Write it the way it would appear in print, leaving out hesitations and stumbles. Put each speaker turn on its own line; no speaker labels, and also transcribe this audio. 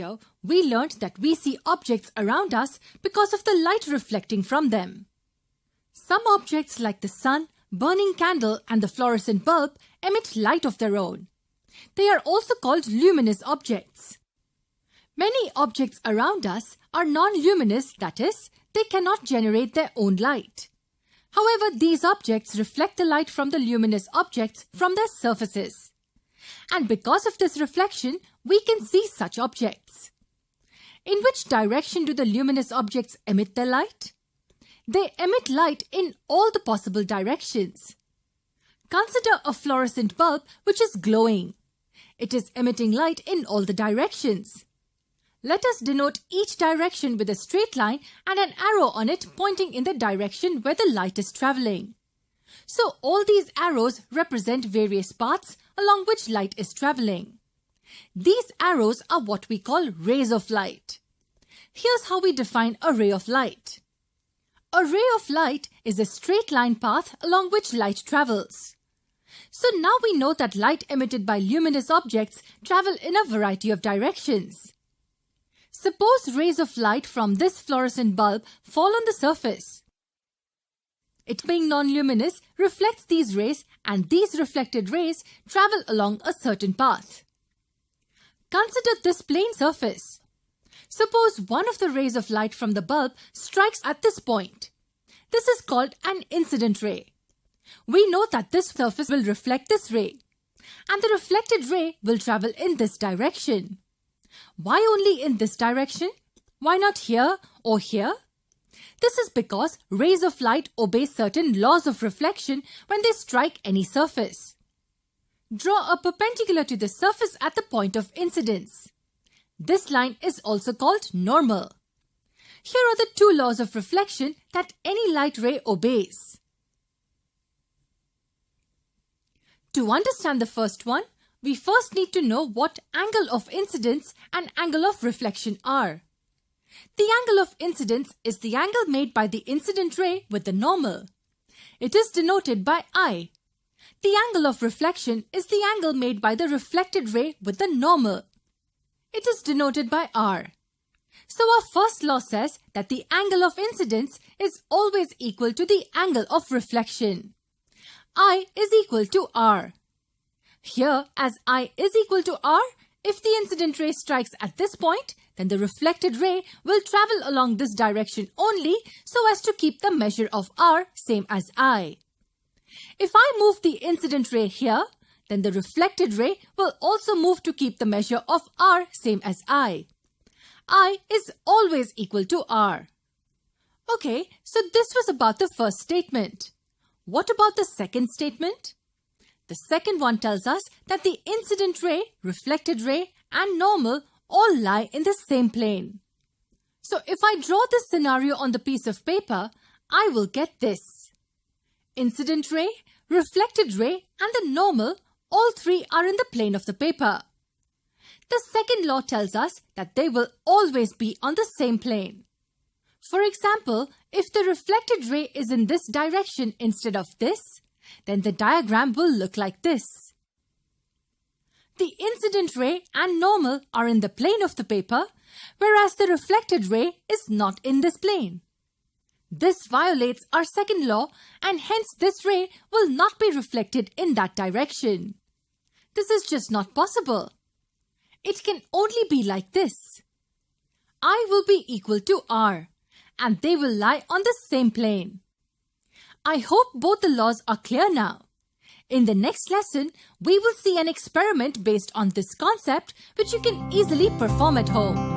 lecture, we learned that we see objects around us because of the light reflecting from them. Some objects like the sun, burning candle and the fluorescent bulb emit light of their own. They are also called luminous objects. Many objects around us are non-luminous, that is, they cannot generate their own light. However, these objects reflect the light from the luminous objects from their surfaces. And because of this reflection, we can see such objects. In which direction do the luminous objects emit their light? They emit light in all the possible directions. Consider a fluorescent bulb which is glowing. It is emitting light in all the directions. Let us denote each direction with a straight line and an arrow on it pointing in the direction where the light is traveling. So all these arrows represent various paths along which light is traveling. These arrows are what we call rays of light. Here's how we define a ray of light. A ray of light is a straight line path along which light travels. So now we know that light emitted by luminous objects travel in a variety of directions. Suppose rays of light from this fluorescent bulb fall on the surface. It being non-luminous reflects these rays, and these reflected rays travel along a certain path. Consider this plane surface. Suppose one of the rays of light from the bulb strikes at this point. This is called an incident ray. We know that this surface will reflect this ray, and the reflected ray will travel in this direction. Why only in this direction? Why not here or here? This is because rays of light obey certain laws of reflection when they strike any surface. Draw a perpendicular to the surface at the point of incidence. This line is also called normal. Here are the two laws of reflection that any light ray obeys. To understand the first one, we first need to know what angle of incidence and angle of reflection are. The angle of incidence is the angle made by the incident ray with the normal. It is denoted by I. The angle of reflection is the angle made by the reflected ray with the normal. It is denoted by R. So our first law says that the angle of incidence is always equal to the angle of reflection. I is equal to R. Here, as I is equal to R, if the incident ray strikes at this point, then the reflected ray will travel along this direction only so as to keep the measure of R same as I. If I move the incident ray here, then the reflected ray will also move to keep the measure of R same as I. I is always equal to R. Okay, so this was about the first statement. What about the second statement? The second one tells us that the incident ray, reflected ray and normal all lie in the same plane. So if I draw this scenario on the piece of paper, I will get this. Incident ray, reflected ray and the normal, all three are in the plane of the paper. The second law tells us that they will always be on the same plane. For example, if the reflected ray is in this direction instead of this, then the diagram will look like this. The incident ray and normal are in the plane of the paper, whereas the reflected ray is not in this plane. This violates our second law, and hence this ray will not be reflected in that direction. This is just not possible. It can only be like this. I will be equal to R, and they will lie on the same plane. I hope both the laws are clear now. In the next lesson, we will see an experiment based on this concept which you can easily perform at home.